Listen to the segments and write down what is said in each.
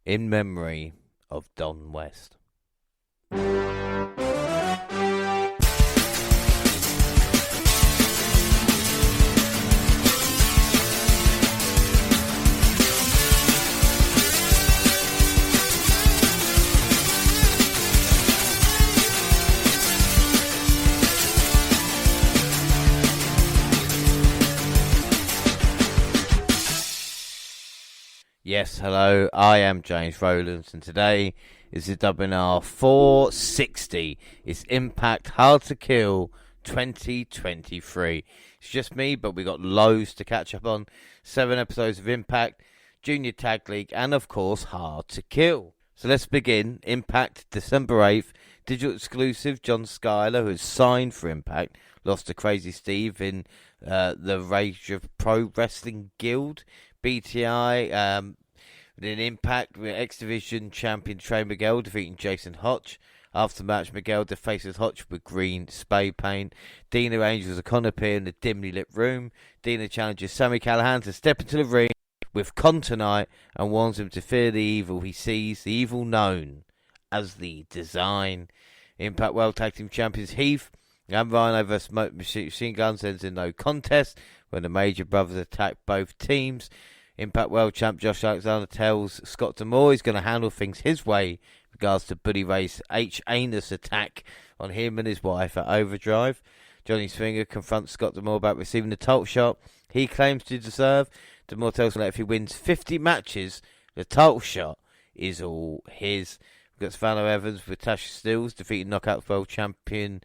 in memory of Don West. Yes, hello, I am James Rowlands, and today is the WNR460. It's Impact Hard to Kill 2023. It's just me, but we got loads to catch up on. 7 episodes of Impact, Junior Tag League, and of course, Hard to Kill. So let's begin. Impact, December 8th. Digital Exclusive, John Schuyler, who has signed for Impact, lost to Crazy Steve in the Rage of Pro Wrestling Guild. BTI, with an Impact with X Division champion Trey Miguel defeating Jason Hotch. After the match, Miguel defaces Hotch with green spray paint. Dina Angels O'Connor appear in the dimly lit room. Dina challenges Sami Callihan to step into the ring with Con tonight and warns him to fear the evil he sees, the evil known as the Design. Impact World Tag Team Champions Heath and Rhino vs Machine Guns ends in no contest when the Major Brothers attack both teams. Impact World Champ Josh Alexander tells Scott D'Amore he's going to handle things his way in regards to Buddy Ray's H-anus attack on him and his wife at Overdrive. Johnny Swinger confronts Scott D'Amore about receiving the title shot he claims to deserve. D'Amore tells him that if he wins 50 matches, the title shot is all his. We've got Savannah Evans with Tasha Steelz defeating Knockout World Champion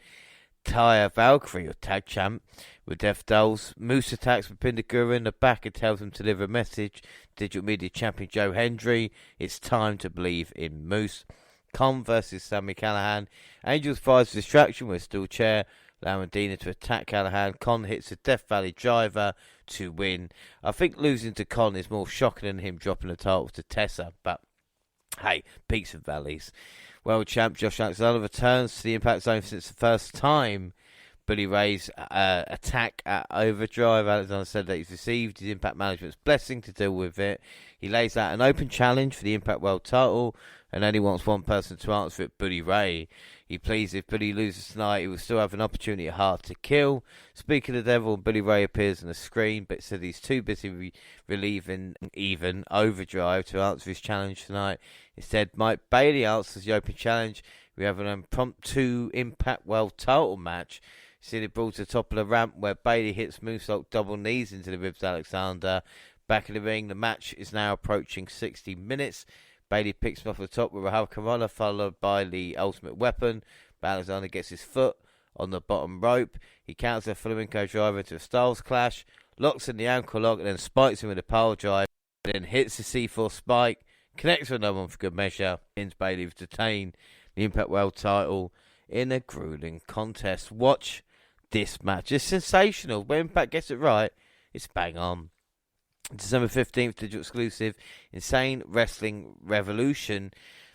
Taya Valkyrie, or Tag Champ, with Death Dolls. Moose attacks with Pindagura in the back and tells him to deliver a message. Digital Media Champion Joe Hendry, it's time to believe in Moose. Con versus Sami Callihan. Angels fires distraction with a steel chair, allowing Dina to attack Callihan. Con hits a Death Valley driver to win. I think losing to Con is more shocking than him dropping the title to Tessa, but hey, peaks and valleys. World Champ Josh Alexander returns to the Impact Zone since the first time Buddy Ray's attack at Overdrive. Alexander said that he's received his Impact Management's blessing to deal with it. He lays out an open challenge for the Impact World title and only wants one person to answer it, Buddy Ray. He pleads if Buddy loses tonight, he will still have an opportunity at Hard to Kill. Speaking of the devil, Buddy Ray appears on the screen, but said he's too busy relieving even Overdrive to answer his challenge tonight. Instead, Mike Bailey answers the open challenge. We have an impromptu Impact World title match. See the ball to the top of the ramp where Bailey hits moonsault double knees into the ribs of Alexander. Back in the ring, the match is now approaching 60 minutes. Bailey picks him off the top with a Hurricanrana, followed by the Ultimate Weapon. But Alexander gets his foot on the bottom rope. He counters a flamenco driver into a Styles Clash, locks in the ankle lock, and then spikes him with a power drive. Then hits the C4 spike, connects with another one for good measure. Ends Bailey to retain the Impact World title in a grueling contest. Watch this match. It's sensational. When Impact gets it right, it's bang on. December 15th, Digital Exclusive, Insane Wrestling Revolution.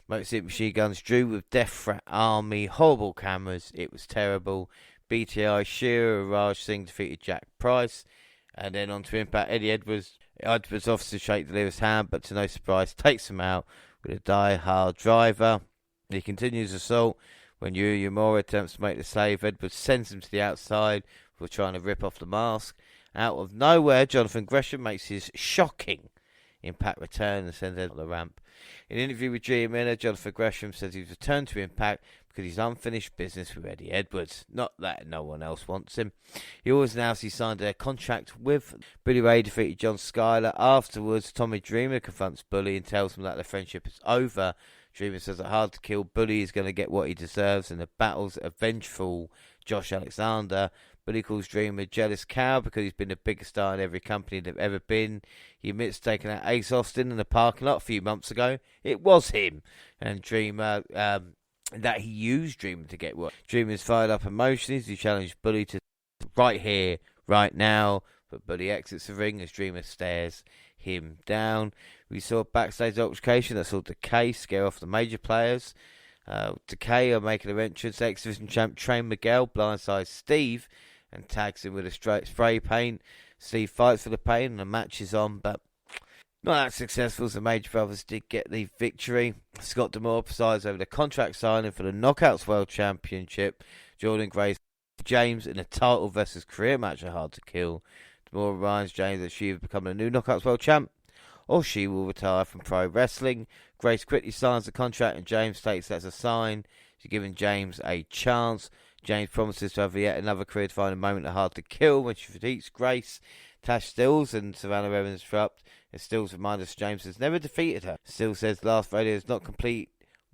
Motor City Machine Guns drew with Death Threat Army. Horrible cameras. It was terrible. BTI, Shearer, Raj Singh defeated Jack Price. And then on to Impact, Eddie Edwards. Edwards offers to shake the Leader's hand, but to no surprise, takes him out with a die-hard driver. He continues assault. When Yuya Uemura attempts to make the save, Edwards sends him to the outside for trying to rip off the mask. Out of nowhere, Jonathan Gresham makes his shocking Impact return and sends Edwards on the ramp. In an interview with Gia Miller, Jonathan Gresham says he's returned to Impact because he's unfinished business with Eddie Edwards. Not that no one else wants him. He always announced he signed a contract with Bully Ray, defeated John Schuyler. Afterwards, Tommy Dreamer confronts Bully and tells him that their friendship is over. Dreamer says that Hard to Kill, Bully is going to get what he deserves, and the battle's a vengeful Josh Alexander. Bully calls Dreamer a jealous cow because he's been the biggest star in every company they've ever been. He admits taking out Ace Austin in the parking lot a few months ago. It was him. And Dreamer, that he used Dreamer to get what. Dreamer's fired up emotionally as he challenged Bully to right here, right now. But Bully exits the ring as Dreamer stares him down. We saw a backstage altercation that saw Decay scare off the major players. Decay are making their entrance. X-Division champ Trey Miguel blindsides Steve and tags him with a straight spray paint. Steve fights for the pain and the match is on, but Not that successful as the Major Brothers did get the victory. Scott D'Amore presides over the contract signing for the Knockouts World Championship. Jordan Grace James in a title versus career match are hard to kill. D'Amore reminds James that she will become the new Knockouts World Champ, or she will retire from pro wrestling. Grace quickly signs the contract and James states that's a sign. She's giving James a chance. James promises to have yet another career-defining moment at Hard to Kill when she defeats Grace. Tash Stills and Savannah Evans disrupt, and Stills reminds us James has never defeated her. Stills says last radio is not complete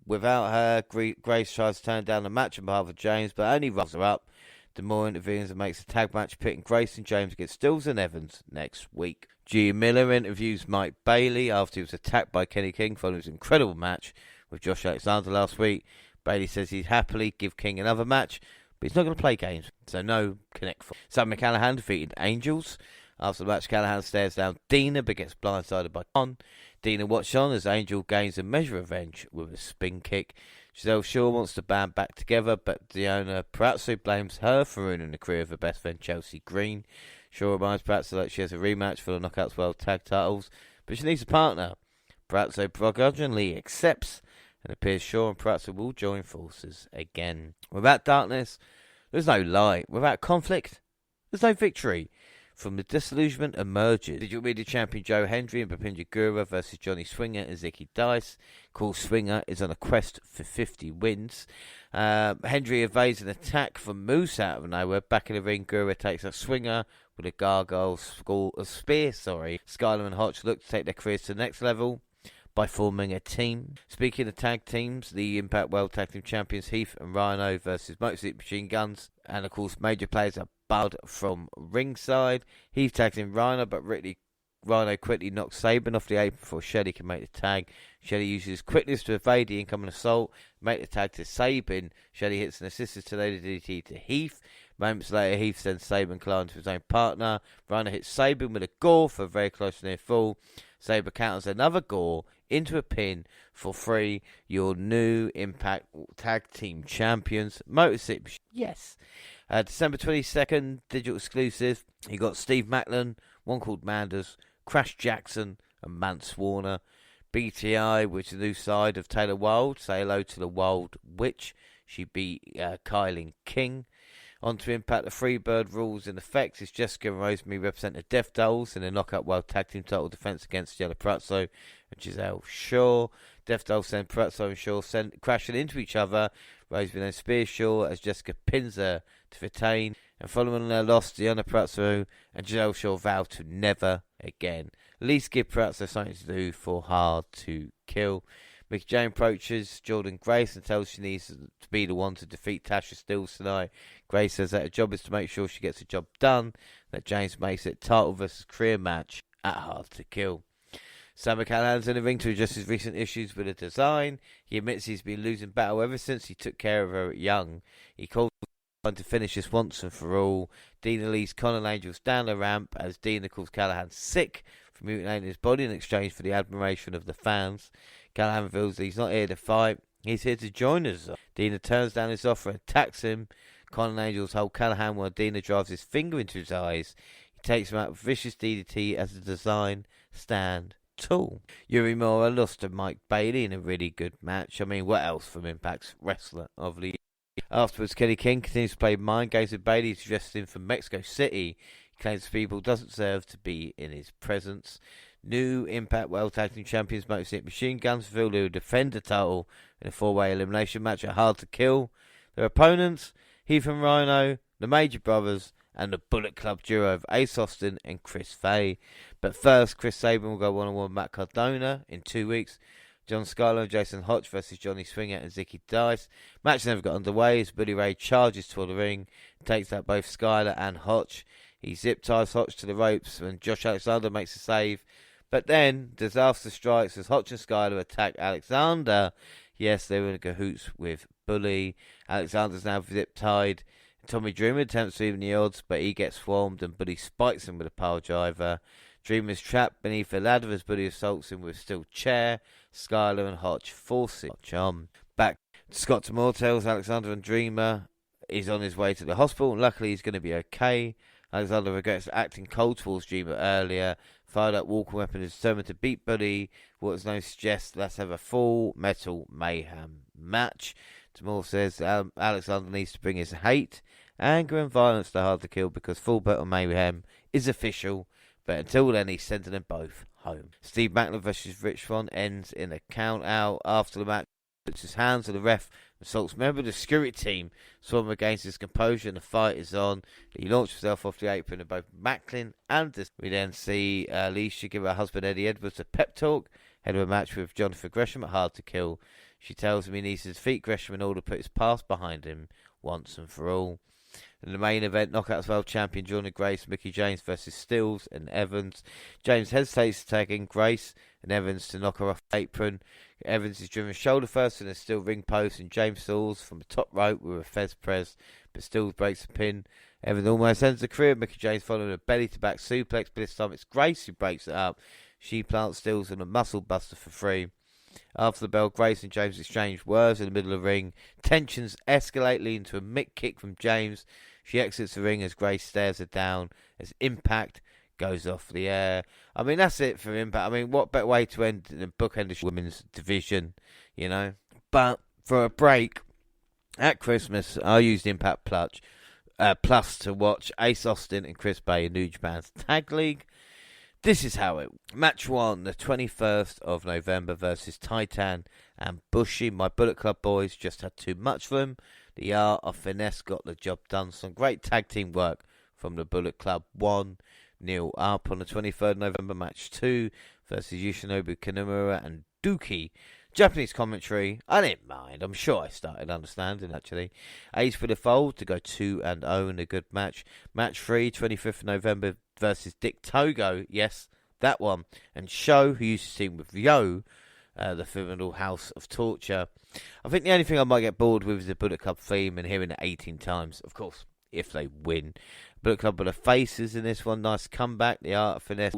without her. Grace tries to turn down the match on behalf of James, but only runs her up. D'Amore intervenes and makes a tag match pitting Grace and James against Stills and Evans next week. G. Miller interviews Mike Bailey after he was attacked by Kenny King following his incredible match with Josh Alexander last week. Bailey says he'd happily give King another match, but he's not going to play games, so no connect. Sam McCallaghan defeated Angels. After the match, Callahan stares down Dina but gets blindsided by Con. Dina watches on as Angel gains a measure of revenge with a spin kick. Giselle Shaw wants the band back together, but Diona Perazzo blames her for ruining the career of her best friend Chelsea Green. Shaw reminds Perazzo that she has a rematch for the Knockouts World Tag titles, but she needs a partner. Perazzo begrudgingly accepts, and appears Shaw and Perazzo will join forces again. Without darkness, there's no light. Without conflict, there's no victory. From the disillusionment emerges Digital Media Champion Joe Hendry and Bapinja Gura versus Johnny Swinger and Zicky Dice. Cool Swinger is on a quest for 50 wins. Hendry evades an attack from Moose out of nowhere. Back in the ring, Gura takes out Swinger with a gargoyle spear. Skylar and Hotch look to take their careers to the next level by forming a team. Speaking of tag teams, the Impact World Tag Team Champions Heath and Rhino versus Motor City Machine Guns. And of course, major players are barred from ringside. Heath tags in Rhino, but Rhino quickly knocks Sabin off the apron before Shelley can make the tag. Shelley uses quickness to evade the incoming assault, make the tag to Sabin. Shelley hits an assisted tornado DDT to Heath. Moments later, Heath sends Sabin climbing to his own partner. Rhino hits Sabin with a gore for a very close near fall. Sabre counters another gore into a pin for free. Your new Impact Tag Team Champions, Motor City. Yes. December 22nd, Digital Exclusive. You got Steve Macklin, one called Manders, Crash Jackson, and Mance Warner. BTI, which is the new side of Taylor Wilde. Say hello to the Wild Witch. She beat Kylie King. On to Impact, the Freebird rules in effect as Jessica and Rosemary represent the Death Dolls in a Knockout World Tag Team title defense against Yellow Perazzo and Giselle Shaw. Death Dolls send Perazzo and Shaw crashing into each other. Rosemary then spears Shaw as Jessica pins her to retain. And following their loss, Yellow Perazzo and Giselle Shaw vow to never again. At least give Perazzo something to do for Hard to Kill. Mickey Jane approaches Jordan Grace and tells she needs to be the one to defeat Tasha Stills tonight. Grace says that her job is to make sure she gets the job done, that James makes it title versus career match at Hard to Kill. Sam McCallaghan's in the ring to address his recent issues with the design. He admits he's been losing battle ever since he took care of her at Young. He calls on to finish this once and for all. Dina leads Conor Angels down the ramp as Dina calls Callahan sick for mutilating his body in exchange for the admiration of the fans. Callahan reveals that he's not here to fight, he's here to join us. Dina turns down his offer and attacks him. Conor Angels hold Callahan while Dina drives his finger into his eyes. He takes him out with vicious DDT as a design stand tall. Yuri Mora lost to Mike Bailey in a really good match. I mean, what else from Impact's wrestler of the year? Afterwards, Kenny King continues to play mind games with Bailey. He's dressed in from Mexico City. He claims people doesn't deserve to be in his presence. New Impact World Tag Team Champions Motor City Machine Guns reveal they will defend the title in a 4-way elimination match at Hard to Kill. Their opponents, Heath and Rhino, the Major Brothers, and the Bullet Club duo of Ace Austin and Chris Fay. But first, Chris Sabin will go one-on-one with Matt Cardona in 2 weeks. John Skyler and Jason Hotch versus Johnny Swinger and Zicky Dice. Match never got underway as Billy Ray charges toward the ring, takes out both Skyler and Hotch. He zip ties Hotch to the ropes when Josh Alexander makes a save. But then, disaster strikes as Hotch and Skyler attack Alexander. Yes, they were in cahoots with Bully. Alexander's now zip-tied. Tommy Dreamer attempts to even the odds, but he gets swarmed and Bully spikes him with a pile driver. Dreamer's trapped beneath a ladder as Bully assaults him with a steel chair. Skyler and Hotch force Hotch on. Back, Scott D'Amore tells Alexander and Dreamer is on his way to the hospital, and luckily he's going to be okay. Alexander regrets acting cold towards Dreamer earlier, fired up walking weapon is determined to beat Buddy. What is known suggests let's have a full metal mayhem match. Tamor says Alexander needs to bring his hate, anger and violence to Hard to Kill because full metal mayhem is official. But until then, he's sending them both home. Steve Macklin versus Rich Swann ends in a count out. After the match, puts his hands on the ref, assaults a member of the security team. Swann regains his composure and the fight is on. He launched himself off the apron of both Macklin and we then see Alicia give her husband Eddie Edwards a pep talk ahead of a match with Jonathan Gresham at Hard to Kill. She tells him he needs to defeat Gresham in order to put his past behind him once and for all. In the main event, Knockouts World Champion Jordan Grace, Mickey James versus Stills and Evans. James hesitates to tag in Grace and Evans to knock her off the apron. Evans is driven shoulder first in a steel ring post and James stalls from the top rope with a Fez press, but Stills breaks the pin. Evans almost ends the career. Mickey James following a belly to back suplex, but this time it's Grace who breaks it up. She plants Stills on a muscle buster for free. After the bell, Grace and James exchange words in the middle of the ring. Tensions escalate, leading to a mick kick from James. She exits the ring as Grace stares her down as Impact goes off the air. I mean, that's it for Impact. I mean, what better way to end the bookend of women's division, you know? But for a break, at Christmas, I used Impact Plus to watch Ace Austin and Chris Bay in New Japan's Tag League. This is how it... Match 1, the 21st of November versus Titan and Bushi. My Bullet Club boys just had too much for them. The art of finesse got the job done. Some great tag team work from the Bullet Club. 1-0 up on the 23rd November. Match 2 versus Yoshinobu Kanemaru and Dookie. Japanese commentary, I didn't mind. I'm sure I started understanding, actually. Ace for the fold to go 2-0 in a good match. Match 3, 25th November versus Dick Togo. Yes, that one. And Sho, who used to team with Yo, the Criminal House of Torture. I think the only thing I might get bored with is the Bullet Club theme and hearing it 18 times. Of course, if they win. Bullet Club with the faces in this one. Nice comeback. The Art of Finesse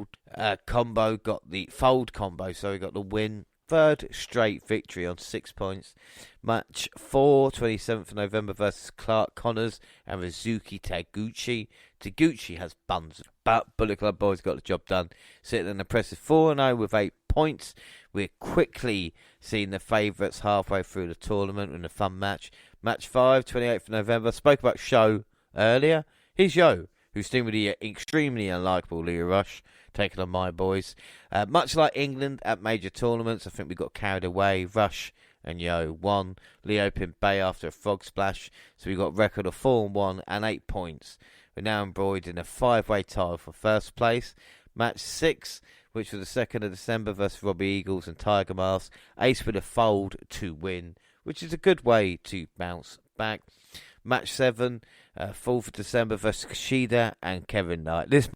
combo got the fold combo, so he got the win. Third straight victory on 6 points. Match 4, 27th of November versus Clark Connors and Rizuki Taguchi. Taguchi has buns, but Bullet Club boys got the job done. Sitting an impressive 4-0 with 8 points. We're quickly seeing the favourites halfway through the tournament in a fun match. Match 5, 28th of November. Spoke about Sho earlier. Here's Yo, who's teamed with the extremely unlikable Leo Rush, taking on my boys. Much like England at major tournaments, I think we got carried away. Rush and Yo won. Leo pinned Bay after a frog splash, so we got a record of 4-1 and 8 points. We're now embroidered in a 5-way tie for first place. Match 6, which was the 2nd of December versus Robbie Eagles and Tiger Mask. Ace with a fold to win, which is a good way to bounce back. Match 7, 4th of December versus Kushida and Kevin Knight. This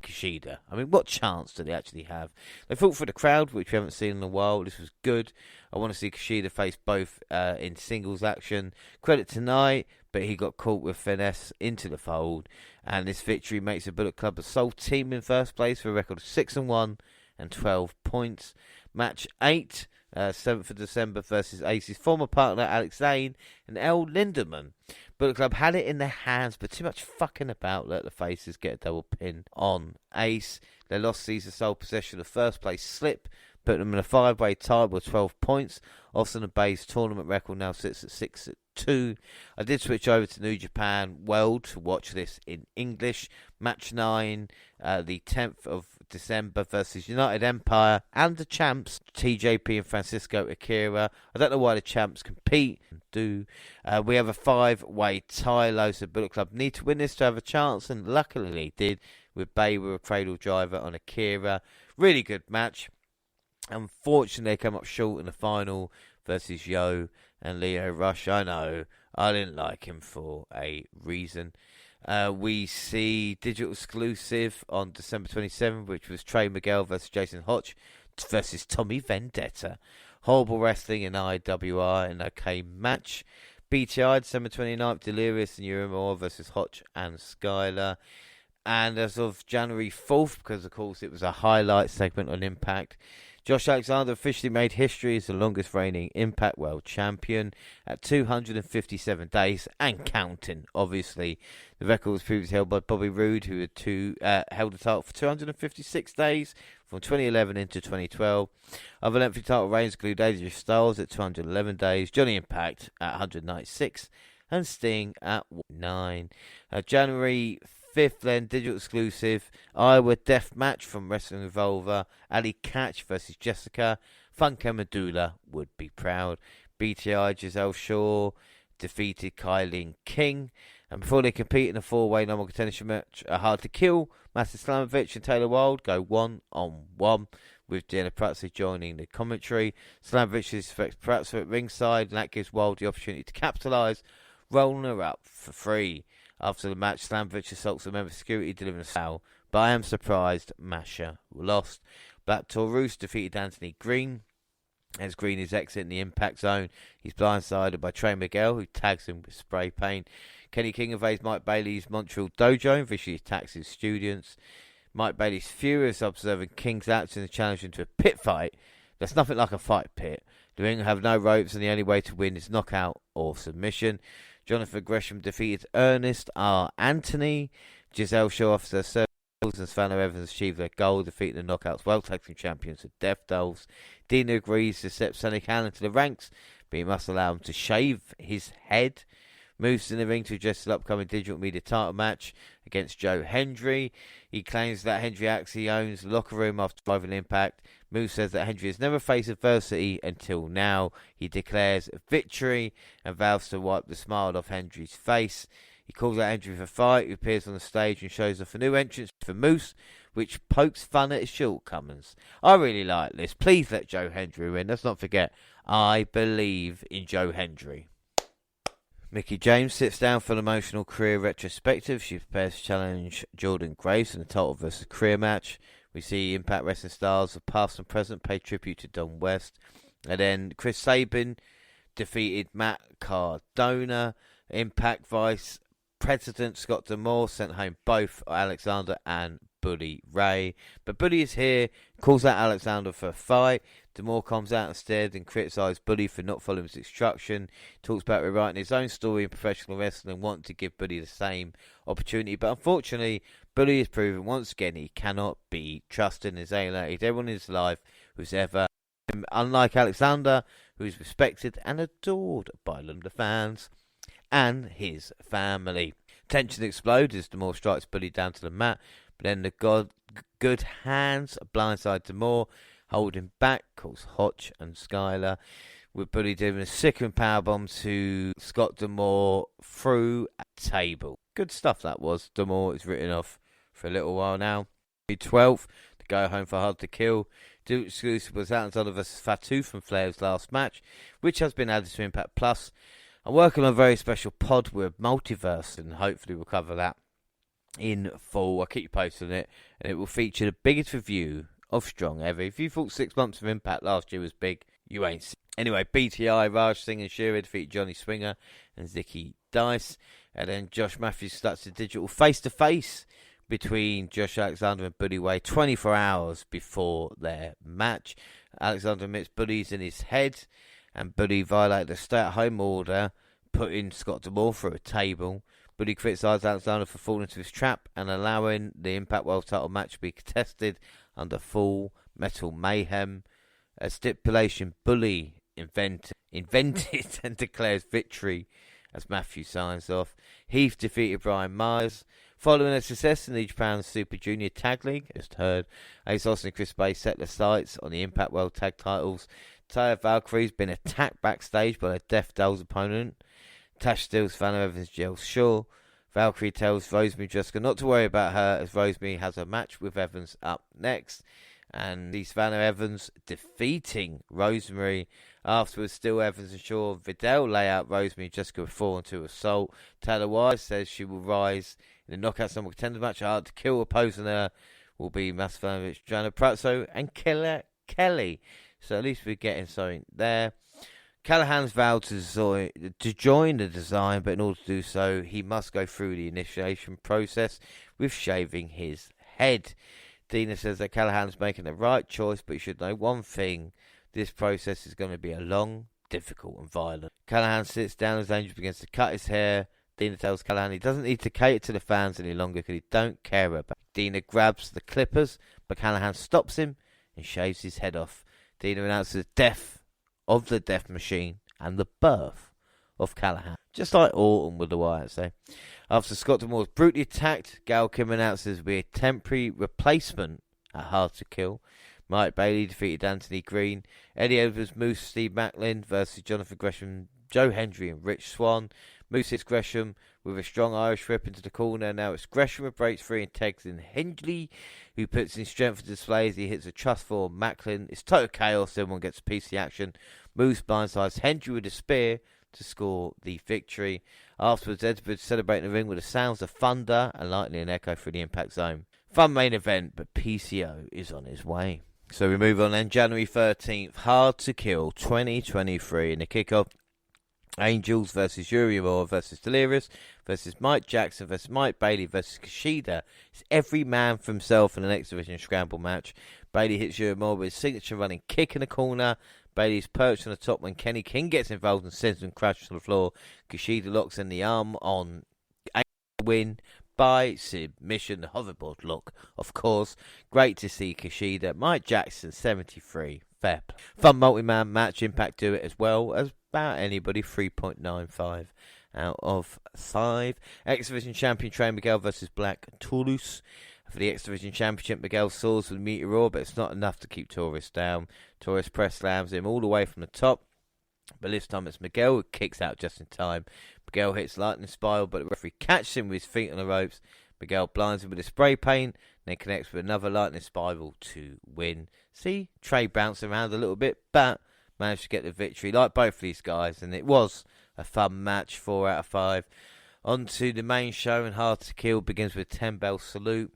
Kushida, I mean, what chance do they actually have? They fought for the crowd, which we haven't seen in a while. This was good. I want to see Kushida face both in singles action. Credit to Knight, but he got caught with finesse into the fold. And this victory makes the Bullet Club a sole team in first place for a record of 6-1 and 12 points. Match 8, 7th of December versus Ace's former partner Alex Zane and El Lindemann. Bullet Club had it in their hands, but too much fucking about. Let the faces get a double pin on Ace. Their loss sees the sole possession of first place slip, putting them in a 5-way tie with 12 points. Austin and Bay's tournament record now sits at 6-2. I did switch over to New Japan World to watch this in English. Match 9, the 10th of December versus United Empire and the champs, TJP and Francisco Akira. I don't know why the champs compete. We have a 5-way tie low, so Bullet Club need to win this to have a chance, and luckily they did, with Bay with a cradle driver on Akira. Really good match. Unfortunately, they come up short in the final versus Yo and Leo Rush. I know, I didn't like him for a reason. We see Digital Exclusive on December 27th, which was Trey Miguel versus Jason Hotch versus Tommy Vendetta. Horrible wrestling in IWR in a okay match. BTI December 29th, Delirious and Urimura versus Hotch and Skylar. And as of January 4th, because of course it was a highlight segment on Impact, Josh Alexander officially made history as the longest reigning Impact World Champion at 257 days and counting, obviously. The record was previously held by Bobby Roode, who had held the title for 256 days from 2011 into 2012. Other lengthy title reigns include AJ Styles at 211 days, Johnny Impact at 196, and Sting at 9. January 5th, then, Digital Exclusive Iowa Death Match from Wrestling Revolver. Ali Catch versus Jessica. Funke Medulla would be proud. BTI Giselle Shaw defeated Kylie King. And before they compete in a 4-way normal contention match, Hard to Kill, Master Slamovich and Taylor Wilde go 1-on-1, with Deanna Pratzley joining the commentary. Slamovich expects Pratzley at ringside, and that gives Wilde the opportunity to capitalise, rolling her up for free. After the match, Slamovich assaults a member of security, delivering a foul, but I am surprised Masha lost. Black Taurus defeated Anthony Green. As Green is exiting the impact zone, he's blindsided by Trey Miguel, who tags him with spray paint. Kenny King invades Mike Bailey's Montreal dojo and vicious attacks his students. Mike Bailey's furious, observing King's actions and challenging him to a pit fight. That's nothing like a fight pit. The ring have no ropes, and the only way to win is knockout or submission. Jonathan Gresham defeated Ernest R. Anthony. Giselle Shaw Officer Service and Savannah Evans achieved their goal, defeating the Knockouts World Tag Team Champions of Death Dolls. Dina agrees to accept Sonny Allen to the ranks, but he must allow him to shave his head. Moves in the ring to address the upcoming digital media title match against Joe Hendry. He claims that Hendry actually owns the locker room after driving Impact. Moose says that Hendry has never faced adversity until now. He declares victory and vows to wipe the smile off Hendry's face. He calls out Hendry for a fight, who appears on the stage and shows off a new entrance for Moose, which pokes fun at his shortcomings. I really like this. Please let Joe Hendry win. Let's not forget, I believe in Joe Hendry. Mickie James sits down for an emotional career retrospective. She prepares to challenge Jordan Graves in a title versus career match. We see Impact Wrestling stars of past and present pay tribute to Don West. And then Chris Sabin defeated Matt Cardona. Impact Vice President Scott D'Amore sent home both Alexander and Bully Ray. But Bully is here, calls out Alexander for a fight. D'Amore comes out instead and criticises Bully for not following his instruction. Talks about rewriting his own story in professional wrestling and wanting to give Bully the same opportunity. But unfortunately, Bully has proven once again he cannot be trusted and has alienated everyone in his life who's ever, unlike Alexander, who is respected and adored by the fans and his family. Tension explodes as D'Amore strikes Bully down to the mat, but then the good hands blindside D'Amore, hold him back, calls Hotch and Skylar, with Bully doing a sickering powerbomb to Scott D'Amore through a table. Good stuff that was. D'Amore is written off for a little while now. 12th, to go home for Hard to Kill. Digital Exclusive was Alexander vs Fatu from Flair's last match, which has been added to Impact Plus. I'm working on a very special pod with Multiverse, and hopefully we'll cover that in full. I'll keep you posted on it, and it will feature the biggest review of Strong ever. If you thought 6 months of Impact last year was big, you ain't seen. Anyway, BTI, Raj Singh and Shearer defeat Johnny Swinger and Zicky Dice. And then Josh Matthews starts a digital face-to-face between Josh Alexander and Bully Ray 24 hours before their match. Alexander admits Bully's in his head, and Bully violated a stay-at-home order, putting Scott D'Amore through a table. Bully criticised Alexander for falling into his trap and allowing the Impact World title match to be contested under Full Metal Mayhem. A stipulation Bully invented and declares victory as Matthew signs off. Heath defeated Brian Myers. Following a success in the Japan Super Junior Tag League, as heard, Ace Austin and Chris Bay set their sights on the Impact World Tag titles. Taya Valkyrie's been attacked backstage by a Death Dolls opponent. Tash steals Vanna Evans' Jill Shaw. Valkyrie tells Rosemary Jessica not to worry about her, as Rosemary has a match with Evans up next. And Vanna Evans defeating Rosemary. Afterwards, still Evans and Shaw Vidal lay out Rosemary and Jessica with 4-2 assault. Taylor Wise says she will rise in the Knockouts Number Contender match. Hard to Kill, opposing her will be Masfanovic, Jana Pratso and Killer Kelly. So at least we're getting something there. Callahan's vowed to join the design, but in order to do so, he must go through the initiation process with shaving his head. Dina says that Callahan's making the right choice, but you should know one thing. This process is going to be a long, difficult and violent. Callahan sits down as Angel begins to cut his hair. Dina tells Callahan he doesn't need to cater to the fans any longer because he don't care about. Dina grabs the clippers, but Callahan stops him and shaves his head off. Dina announces the death of the Death Machine and the birth of Callahan. Just like Orton with the Wyatts, eh? After Scott D'Amore was brutally attacked, Gail Kim announces there will be a temporary replacement at Hard to Kill. Mike Bailey defeated Anthony Green. Eddie Edwards moves Steve Macklin versus Jonathan Gresham, Joe Hendry and Rich Swann. Moose hits Gresham with a strong Irish whip into the corner. Now it's Gresham who breaks free and tags in Hendry, who puts in strength to display as he hits a trust for Macklin. It's total chaos. Everyone gets a piece of the action. Moose blindsides Hendry with a spear to score the victory. Afterwards, Edwards celebrating the ring with the sounds of thunder and lightning and echo through the Impact Zone. Fun main event, but PCO is on his way. So we move on then. January 13th, Hard to Kill 2023 in the kickoff. Angels versus Yuri Moore versus Delirious versus Mike Jackson versus Mike Bailey versus Kushida. It's every man for himself in the X Division scramble match. Bailey hits Yuri Moore with his signature running kick in the corner. Bailey's perched on the top when Kenny King gets involved and sends him crashing to the floor. Kushida locks in the arm on a win by submission. The hoverboard lock, of course. Great to see Kushida. Mike Jackson, 73. Fair play. Fun multi-man match. Impact do it as well as about anybody. 3.95 out of 5. X Division champion Trey Miguel versus Black Taurus. For the X Division Championship, Miguel soars with Meteor, but it's not enough to keep Taurus down. Taurus press slams him all the way from the top, but this time it's Miguel who kicks out just in time. Miguel hits lightning spiral, but the referee catches him with his feet on the ropes. Miguel blinds him with a spray paint, then connects with another lightning spiral to win. See, Trey bounced around a little bit, but managed to get the victory, like both of these guys, and it was a fun match. 4 out of 5. On to the main show, and Hard to Kill begins with a 10-bell salute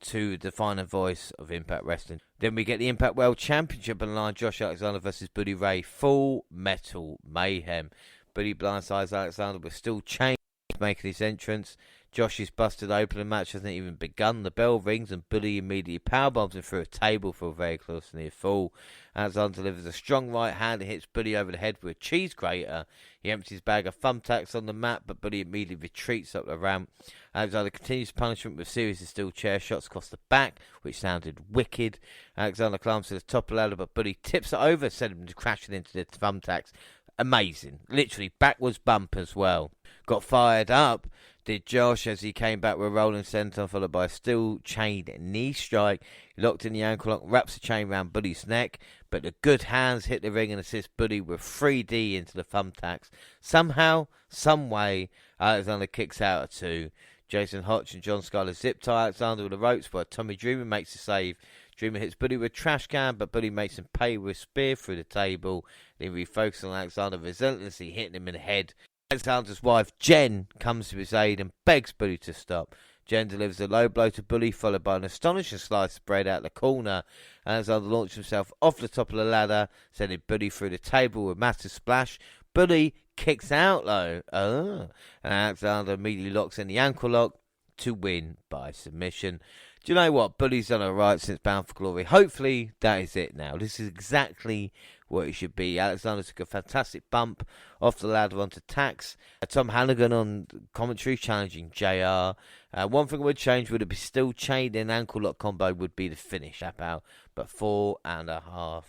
to the final voice of Impact Wrestling. Then we get the Impact World Championship on the line. Josh Alexander versus Buddy Ray. Full Metal Mayhem. Buddy blindsides Alexander with steel chains making his entrance. Josh is busted open. The match hasn't even begun. The bell rings and Buddy immediately powerbombs him through a table for a very close to near fall. Alexander delivers a strong right hand and hits Buddy over the head with a cheese grater. He empties his bag of thumbtacks on the mat, but Buddy immediately retreats up the ramp. Alexander continues punishment with a series of steel chair shots across the back, which sounded wicked. Alexander climbs to the top of the ladder, but Buddy tips it over, sending him crashing into the thumbtacks. Amazing. Literally backwards bump as well. Got fired up, did Josh, as he came back with a rolling senton followed by a steel chain knee strike. He locked in the ankle lock, wraps the chain around Buddy's neck, but the good hands hit the ring and assist Buddy with 3D into the thumbtacks. Somehow, some way, Alexander kicks out of 2. Jason Hotch and John Skyler zip tie Alexander with the ropes, but Tommy Dreamer makes a save. Dreamer hits Buddy with a trash can, but Buddy makes him pay with a spear through the table. Then refocuses on Alexander, relentlessly hitting him in the head. Alexander's wife, Jen, comes to his aid and begs Buddy to stop. Jen delivers a low blow to Buddy, followed by an astonishing slice spread out the corner. Alexander launches himself off the top of the ladder, sending Buddy through the table with a massive splash. Buddy kicks out though. And Alexander immediately locks in the ankle lock to win by submission. Do you know what? Buddy's done alright since Bound for Glory. Hopefully that is it now. This is exactly what it should be. Alexander took a fantastic bump off the ladder onto Tax. Tom Hannigan on commentary challenging JR. One thing I would change would be still chained in ankle lock combo would be the finish. Tap out, but 4.5.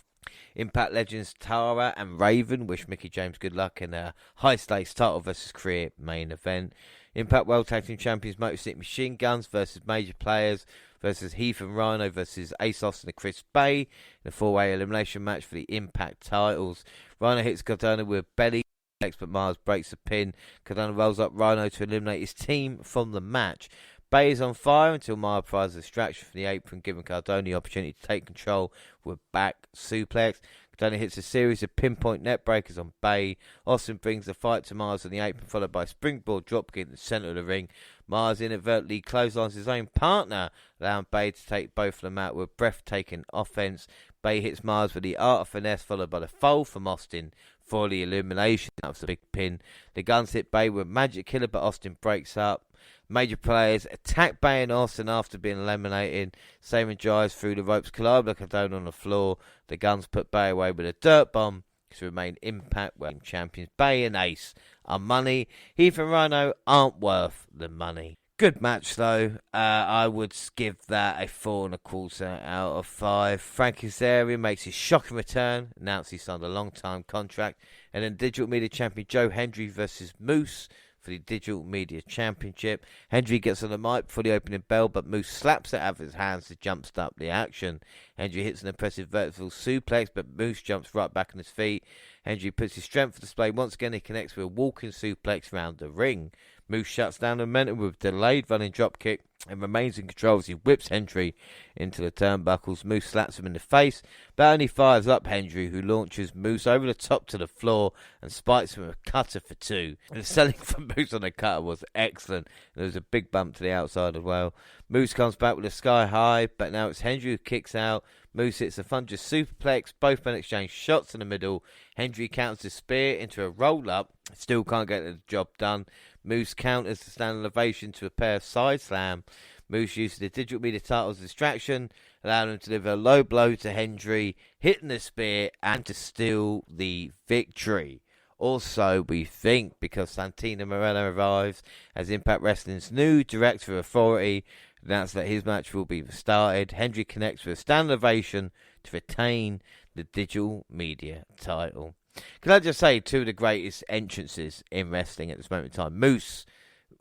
Impact legends Tara and Raven wish Mickie James good luck in a high stakes title versus career main event. Impact World Tag Team Champions Motor City Machine Guns versus Major Players versus Heath and Rhino versus Ace Austin and Chris Bay in a 4-way elimination match for the Impact titles. Rhino hits Cardona with belly, but Mars breaks a pin. Cardona rolls up Rhino to eliminate his team from the match. Bay is on fire until Mara provides a distraction from the apron, giving Cardona the opportunity to take control with a back suplex. Cardona hits a series of pinpoint net breakers on Bay. Austin brings the fight to Mars on the apron, followed by a springboard dropkick in the centre of the ring. Mars inadvertently clotheslines his own partner, allowing Bay to take both of them out with breathtaking offense. Bay hits Mars with the art of finesse, followed by the fold from Austin for the elimination. That was a big pin. The Guns hit Bay with Magic Killer, but Austin breaks up. Major players attack Bay and Austin after being eliminated. Saban drives through the ropes, collide like a donut on the floor. The Guns put Bay away with a dirt bomb to remain Impact World Champions. Bay and Ace are money. Heath and Rhino aren't worth the money. Good match though. I would give that a 4.25 out of 5. Frank Kazarian makes his shocking return, announced he signed a long-time contract, and then Digital Media Champion Joe Hendry versus Moose for the Digital Media Championship. Hendry gets on the mic for the opening bell, but Moose slaps it out of his hands to jumpstart the action. Hendry hits an impressive vertical suplex, but Moose jumps right back on his feet. Hendry puts his strength on display. Once again, he connects with a walking suplex around the ring. Moose shuts down the momentum with a delayed running dropkick and remains in control as he whips Hendry into the turnbuckles. Moose slaps him in the face, but only fires up Hendry, who launches Moose over the top to the floor and spikes him with a cutter for 2. And the selling for Moose on the cutter was excellent. There was a big bump to the outside as well. Moose comes back with a sky high, but now it's Hendry who kicks out. Moose hits a thunderous superplex. Both men exchange shots in the middle. Hendry counters the spear into a roll-up. Still can't get the job done. Moose counters the standing ovation to a pair of side slam. Moose uses the Digital Media title as a distraction, allowing him to deliver a low blow to Hendry, hitting the spear and to steal the victory. Also, we think, because Santino Marella arrives as Impact Wrestling's new Director of Authority, announced that his match will be restarted. Hendry connects with a standing ovation to retain the Digital Media title. Can I just say, two of the greatest entrances in wrestling at this moment in time. Moose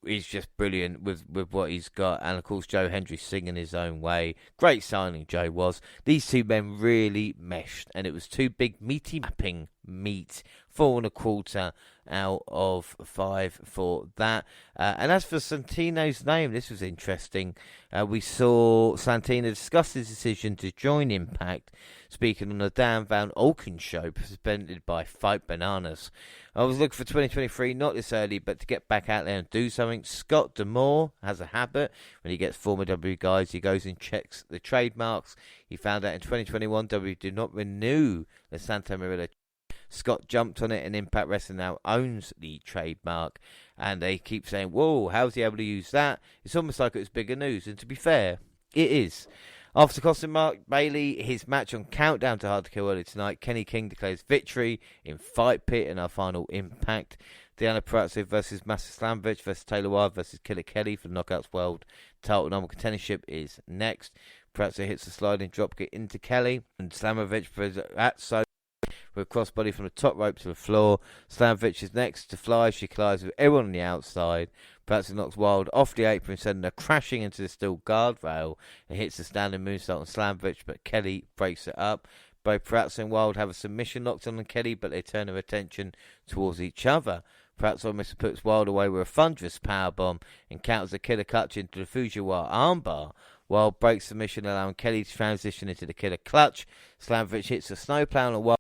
is just brilliant with what he's got, and of course Joe Hendry singing his own way. Great signing Joe was. These two men really meshed, and it was two big meaty mapping meat. 4.25 out of 5 for that. And as for Santino's name, this was interesting. We saw Santino discuss his decision to join Impact, speaking on the Dan Van Auken show presented by Fight Bananas. I was looking for 2023, not this early, but to get back out there and do something. Scott D'Amore has a habit. When he gets former W guys, he goes and checks the trademarks. He found out in 2021 W did not renew the Santa Maria. Scott jumped on it, and Impact Wrestling now owns the trademark. And they keep saying, whoa, how's he able to use that? It's almost like it was bigger news. And to be fair, it is. After costing Mark Bailey his match on Countdown to Hard to Kill earlier tonight, Kenny King declares victory in Fight Pit in our final Impact. Deanna Purrazzo versus Master Slamovich versus Taylor Wilde versus Killer Kelly for the Knockouts World title number contendership is next. Purrazzo hits a sliding dropkick into Kelly, and Slamovich at so with a crossbody from the top rope to the floor. Slamovich is next to fly. She collides with everyone on the outside. Purrazzo knocks Wilde off the apron, sending her crashing into the steel guardrail and hits the standing moonsault on Slamovich, but Kelly breaks it up. Both Purrazzo and Wilde have a submission locked on Kelly, but they turn their attention towards each other. Purrazzo almost puts Wilde away with a thunderous powerbomb and counters the killer clutch into the Fujiwara armbar. Wilde breaks submission, allowing Kelly to transition into the killer clutch. Slamovich hits a snowplow on Wilde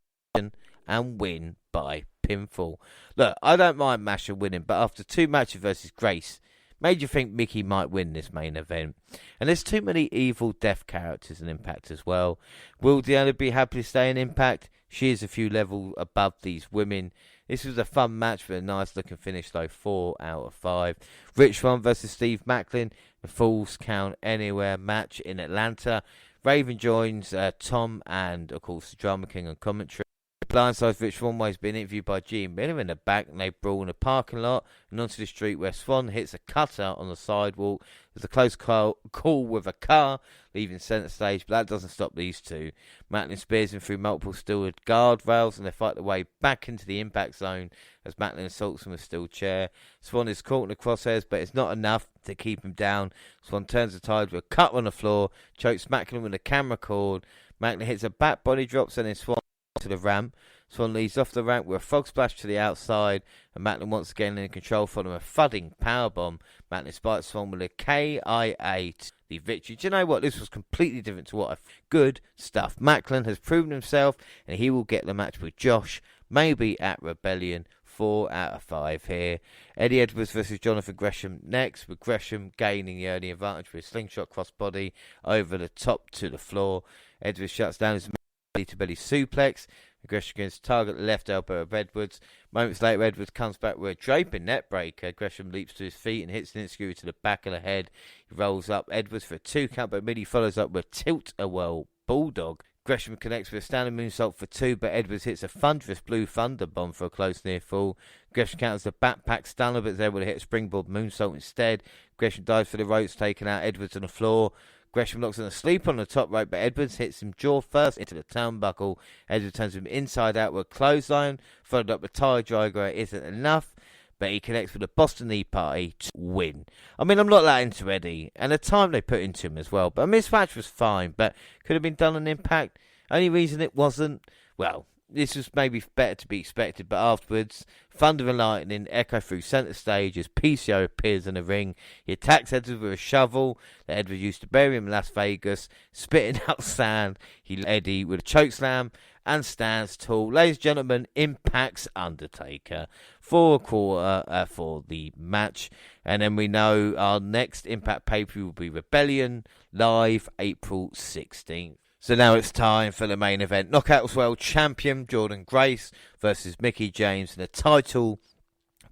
and win by pinfall. Look, I don't mind Masha winning, but after 2 matches versus Grace, made you think Mickey might win this main event. And there's too many evil death characters in Impact as well. Will Deanna be happy to stay in Impact? She is a few levels above these women. This was a fun match with a nice looking finish though, 4 out of 5. Rich Swann versus Steve Macklin, the Falls Count Anywhere match in Atlanta. Raven joins Tom and of course the Drama King on commentary. Blindside Rich Swann has been interviewed by G and Miller in the back, and they brawl in the parking lot and onto the street where Swann hits a cutter on the sidewalk. There's a close call with a car, leaving centre stage, but that doesn't stop these two. Macklin spears him through multiple steel guardrails, and they fight their way back into the impact zone as Macklin assaults him with a steel chair. Swann is caught in the crosshairs, but it's not enough to keep him down. Swann turns the tide with a cut on the floor, chokes Macklin with a camera cord. Macklin hits a back body drop, sending Swann to the ramp. Swann leads off the ramp with a frog splash to the outside, and Macklin once again in control following a thudding powerbomb. Macklin spikes Swann with a KIA to the victory. Do you know what? This was completely different to what I... Good stuff. Macklin has proven himself, and he will get the match with Josh, maybe at Rebellion. 4 out of 5 here. Eddie Edwards versus Jonathan Gresham next, with Gresham gaining the early advantage with a slingshot crossbody over the top to the floor. Edwards shuts down his to belly suplex. Gresham against target the left elbow of Edwards. Moments later, Edwards comes back with a draping net breaker. Gresham leaps to his feet and hits an inscrew to the back of the head. He rolls up Edwards for a 2 count, but Millie follows up with a tilt-a-whirl bulldog. Gresham connects with a standing moonsault for 2, but Edwards hits a thunderous blue thunder bomb for a close near fall. Gresham counters the backpack stunner, but is able to hit a springboard moonsault instead. Gresham dives for the ropes, taking out Edwards on the floor. Gresham locks on a sleep on the top rope, but Edwards hits him jaw first into the turnbuckle. Edwards turns him inside out with a clothesline, followed up with tie dragger. It isn't enough, but he connects with a Boston Knee Party to win. I mean, I'm not that into Eddie, and the time they put into him as well. But this match was fine, but could have been done on Impact. Only reason it wasn't, well, this was maybe better to be expected, but afterwards, thunder and lightning echo through centre stage as PCO appears in the ring. He attacks Edwards with a shovel that Edwards used to bury him in Las Vegas, spitting out sand. He Eddie with a chokeslam and stands tall. Ladies and gentlemen, Impact's Undertaker for a quarter for the match. And then we know our next Impact pay-per-view will be Rebellion, live April 16th. So now it's time for the main event. Knockouts World Champion Jordynne Grace versus Mickie James in a title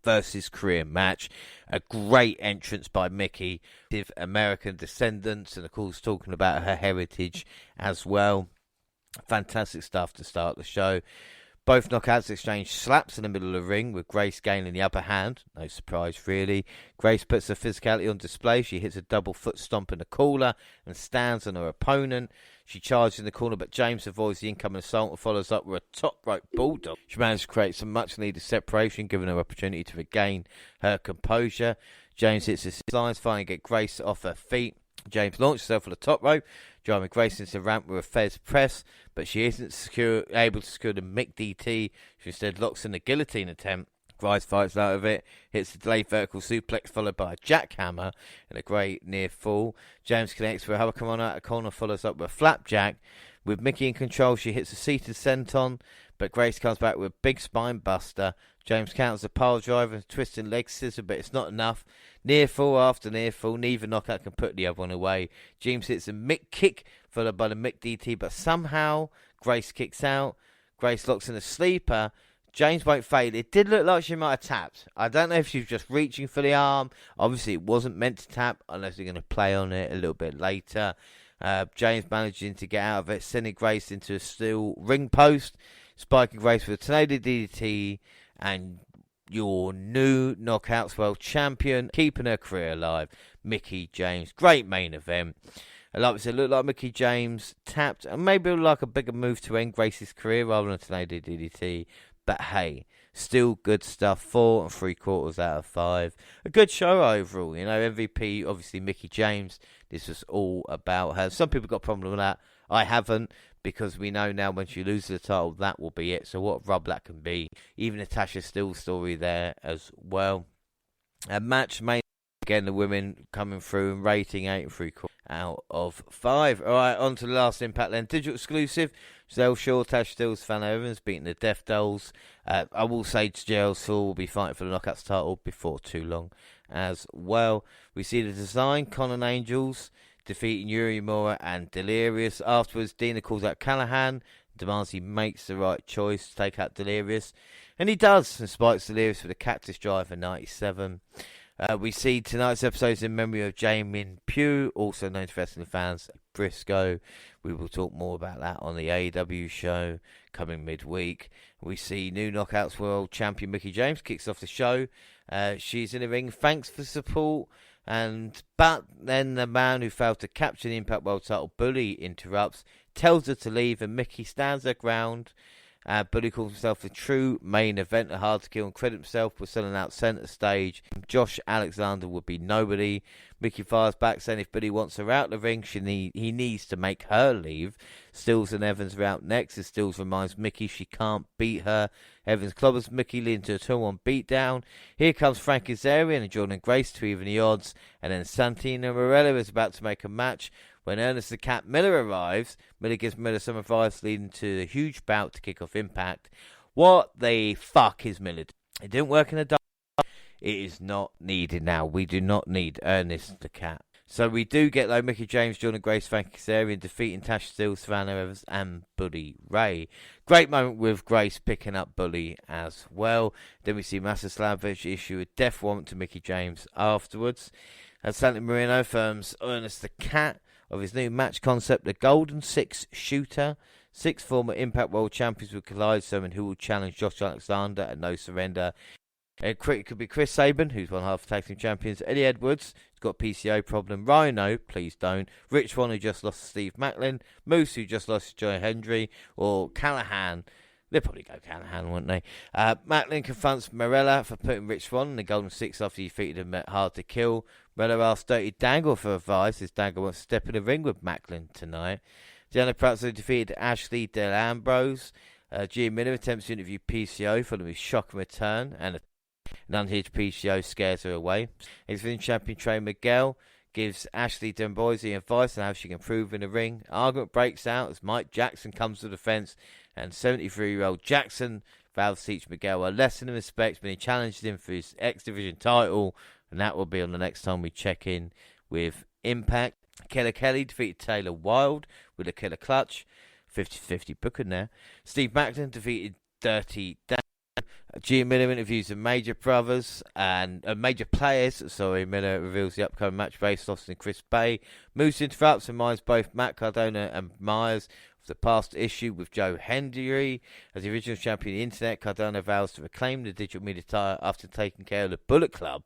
versus career match. A great entrance by Mickie, with American descendants, and of course talking about her heritage as well. Fantastic stuff to start the show. Both knockouts exchange slaps in the middle of the ring, with Grace gaining the upper hand. No surprise, really. Grace puts her physicality on display. She hits a double foot stomp in the corner and stands on her opponent. She charges in the corner, but James avoids the incoming assault and follows up with a top rope bulldog. She managed to create some much-needed separation, giving her opportunity to regain her composure. James hits his lines, finally get Grace off her feet. James launches herself on the top rope, driving Grace into the ramp with a Fez press, but she isn't able to secure the Mick DT. She instead locks in the guillotine attempt. Grace fights out of it, hits the delayed vertical suplex followed by a jackhammer and a great near fall. James connects with a hurricane out of the corner, follows up with a flapjack. With Mickie in control, she hits a seated senton, but Grace comes back with a big spine buster. James counters a pile driver and twisting leg scissor, but it's not enough. Near fall after near fall, neither knockout can put the other one away. James hits a Mick kick, followed by the Mick DT, but somehow Grace kicks out. Grace locks in a sleeper. James won't fade. It did look like she might have tapped. I don't know if she was just reaching for the arm. Obviously, it wasn't meant to tap unless they're going to play on it a little bit later. James managing to get out of it, sending Grace into a steel ring post, spiking Grace with a tornado DDT, and your new Knockouts World Champion, keeping her career alive, Mickie James. Great main event. Like we said, it looked like Mickie James tapped, and maybe it looked like a bigger move to end Grace's career rather than a tornado DDT. But hey, still good stuff. 4 3/4 out of 5. A good show overall. You know, MVP, obviously Mickie James. This was all about her. Some people got a problem with that. I haven't, because we know now when she loses the title, that will be it. So what rub that can be. Even Natasha Steele's story there as well. A match made, again, the women coming through and rating 8 3/4 out of 5. All right, on to the last Impact then. Digital Exclusive. Giselle Shaw, Tash Steele's, Van Evans beating the Death Dolls. I will say Giselle Shaw will be fighting for the Knockouts title before too long as well. We see the design, Conan Angels defeating Yuri Mora and Delirious. Afterwards, Dina calls out Callahan, demands he makes the right choice to take out Delirious. And he does, and spikes Delirious with a Cactus Driver 97. We see tonight's episodes in memory of Jamin Pugh, also known to wrestling fans, Briscoe. We will talk more about that on the AEW show coming midweek. We see new Knockouts World Champion Mickie James kicks off the show. She's in the ring, thanks for support. But then the man who failed to capture the Impact World title, Bully, interrupts, tells her to leave, and Mickie stands her ground. Bully calls himself the true main eventer, hard to kill, and credit himself with selling out centre stage. Josh Alexander would be nobody. Mickie fires back, saying if Bully wants her out the ring, he needs to make her leave. Stills and Evans are out next, as Stills reminds Mickie she can't beat her. Evans clobbers Mickie, leading to a 2-1 beatdown. Here comes Frank Kazarian and Jordynne Grace to even the odds, and then Santino Marella is about to make a match. When Ernest the Cat Miller arrives, Miller gives Miller some advice, leading to a huge bout to kick off Impact. What the fuck is Miller doing? It didn't work in the dark. It is not needed now. We do not need Ernest the Cat. So we do get, though, Mickey James, Jordan Grace, Frankie Kazarian defeating Tash Steele, Savannah Evans, and Bully Ray. Great moment with Grace picking up Bully as well. Then we see Masa Slamovich issue a death warrant to Mickey James afterwards. As Santi Marino firms Ernest the Cat of his new match concept, the Golden Six Shooter. 6 former Impact World Champions will collide, determine who will challenge Josh Alexander at No Surrender. It could be Chris Sabin, who's one half of tag team champions. Eddie Edwards, who's got a PCO problem. Rhino, please don't. Rich Swann, who just lost to Steve Macklin. Moose, who just lost to Joe Hendry. Or Callahan. They'll probably go Callahan, won't they? Macklin confronts Morella for putting Rich Swann in the Golden Six after he defeated him at Hard to Kill. Morella asks Dirty Dangle for advice, as Dangle wants to step in the ring with Macklin tonight. Deanna Pratzo defeated Ashley Del Ambrose. Gia Miller attempts to interview PCO following his shocking return, and an unhinged PCO scares her away. Ex-Division champion Trey Miguel gives Ashley D'Ambrosio advice on how she can improve in the ring. Argument breaks out as Mike Jackson comes to the defense, and 73-year-old Jackson vows to teach Miguel a lesson in respect when he challenges him for his X-Division title, and that will be on the next time we check in with Impact. Killer Kelly defeated Taylor Wilde with a killer clutch. 50-50 booking there. Steve Macklin defeated Dirty Dan. Gia Miller interviews the Major Brothers and Major Players. Miller reveals the upcoming match based on Austin and Chris Bay. Moose interrupts and reminds both Matt Cardona and Myers of the past issue with Joe Hendry. As the original champion of the internet, Cardona vows to reclaim the digital media title after taking care of the Bullet Club.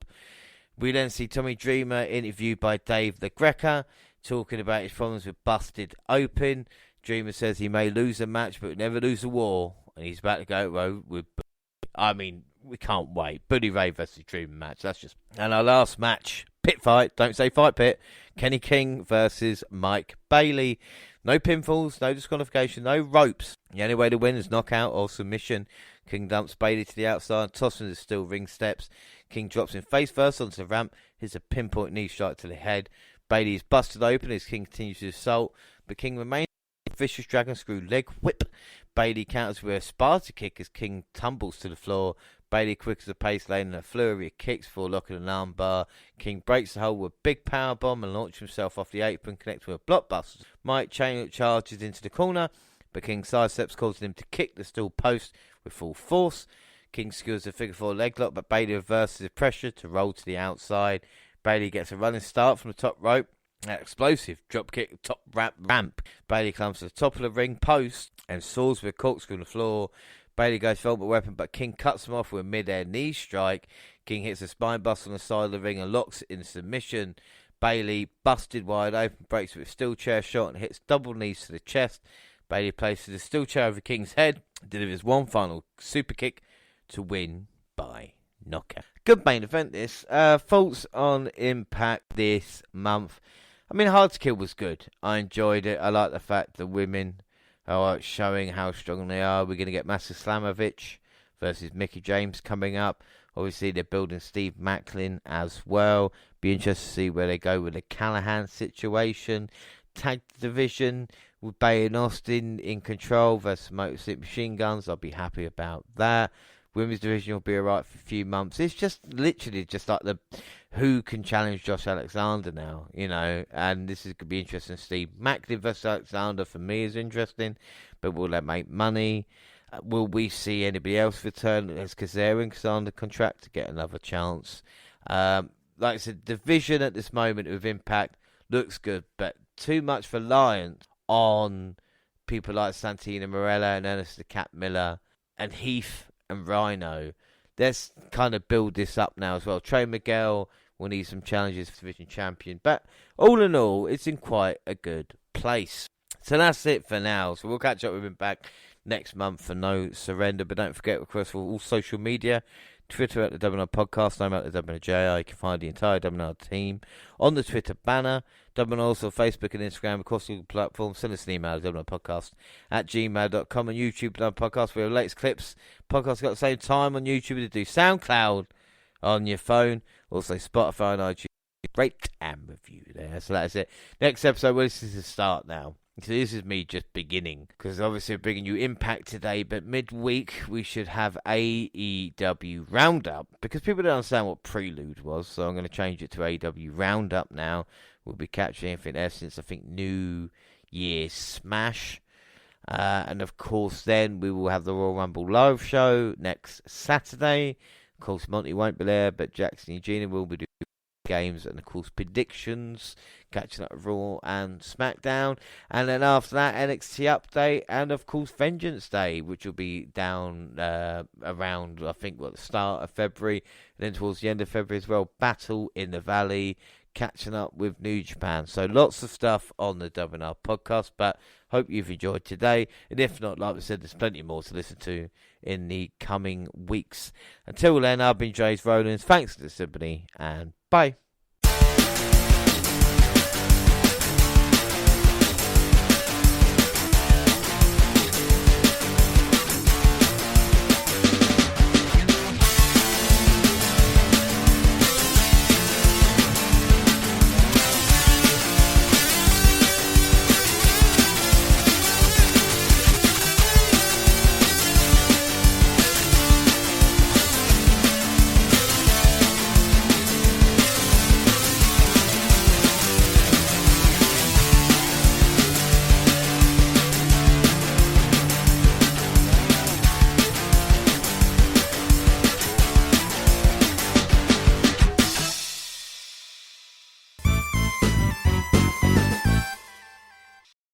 We then see Tommy Dreamer interviewed by Dave the Greca, talking about his problems with Busted Open. Dreamer says he may lose a match but never lose a war, and he's about to go with. I mean, we can't wait. Buddy Ray versus Dreamer match. That's just. And our last match, pit fight. Don't say fight pit. Kenny King versus Mike Bailey. No pinfalls, no disqualification, no ropes. The only way to win is knockout or submission. King dumps Bailey to the outside, tossing the steel ring steps. King drops him face first onto the ramp. Hits a pinpoint knee strike to the head. Bailey is busted open as King continues to assault, but King remains. Vicious dragon screw leg whip. Bailey counters with a Sparta kick as King tumbles to the floor. Bailey quickens the pace lane and a flurry of kicks before locking an arm bar. King breaks the hold with a big power bomb and launches himself off the apron, connecting with a blockbuster. Mike chain charges into the corner, but King sidesteps, causing him to kick the steel post with full force. King secures a figure 4 leg lock, but Bailey reverses the pressure to roll to the outside. Bailey gets a running start from the top rope. Explosive dropkick top ramp. Bailey climbs to the top of the ring post and soars with a corkscrew on the floor. Bailey goes for ultimate weapon, but King cuts him off with a mid-air knee strike. King hits a spine bust on the side of the ring and locks it in submission. Bailey, busted wide open, breaks with a steel chair shot and hits double knees to the chest. Bailey places a steel chair over King's head, delivers one final super kick to win by knockout. Good main event this. Thoughts on Impact this month. I mean, Hard to Kill was good. I enjoyed it. I like the fact that women are showing how strong they are. We're going to get Masa Slamovich versus Mickey James coming up. Obviously, they're building Steve Macklin as well. Be interested to see where they go with the Callahan situation. Tag division with Bay and Austin in control versus Motor City Machine Guns. I'll be happy about that. Women's division will be alright for a few months. It's just literally just like the who can challenge Josh Alexander now, you know. And this is going to be interesting. Steve Macklin versus Alexander for me is interesting, but will that make money? Will we see anybody else return as Kazarian because under contract to get another chance? Like I said, division at this moment with Impact looks good, but too much reliance on people like Santina Morella and Ernest the Cat Miller and Heath and Rhino. Let's kind of build this up now as well. Trey Miguel will need some challenges for division champion, but all in all, it's in quite a good place. So that's it for now. So we'll catch up with him back next month for No Surrender. But don't forget, of course, for all social media, Twitter at the WNR Podcast, I'm at the WNR. You can find the entire WNR team on the Twitter banner. WNR also Facebook and Instagram, of course, all platforms. Send us an email at WNRpodcast at gmail.com and YouTube WNR Podcast. We have latest clips. Podcasts got the same time on YouTube to do SoundCloud on your phone. Also Spotify and iTunes. Rate and review there. So that's it. Next episode, well, this is the start now. So this is me just beginning, because obviously we're bringing you Impact today, but midweek we should have AEW Roundup, because people don't understand what Prelude was, so I'm going to change it to AEW Roundup now. We'll be catching anything there since, I think, New Year's Smash. And of course then we will have the Royal Rumble live show next Saturday. Of course Monty won't be there, but Jackson and Eugenia will be doing games and of course predictions, catching up with Raw and SmackDown, and then after that NXT update, and of course Vengeance Day, which will be down around, I think, the start of February, and then towards the end of February as well, Battle in the Valley, catching up with New Japan. So lots of stuff on the WNR podcast, but hope you've enjoyed today, and if not, like I said, there's plenty more to listen to in the coming weeks. Until then, I've been James Rowlands. Thanks to everybody, and bye.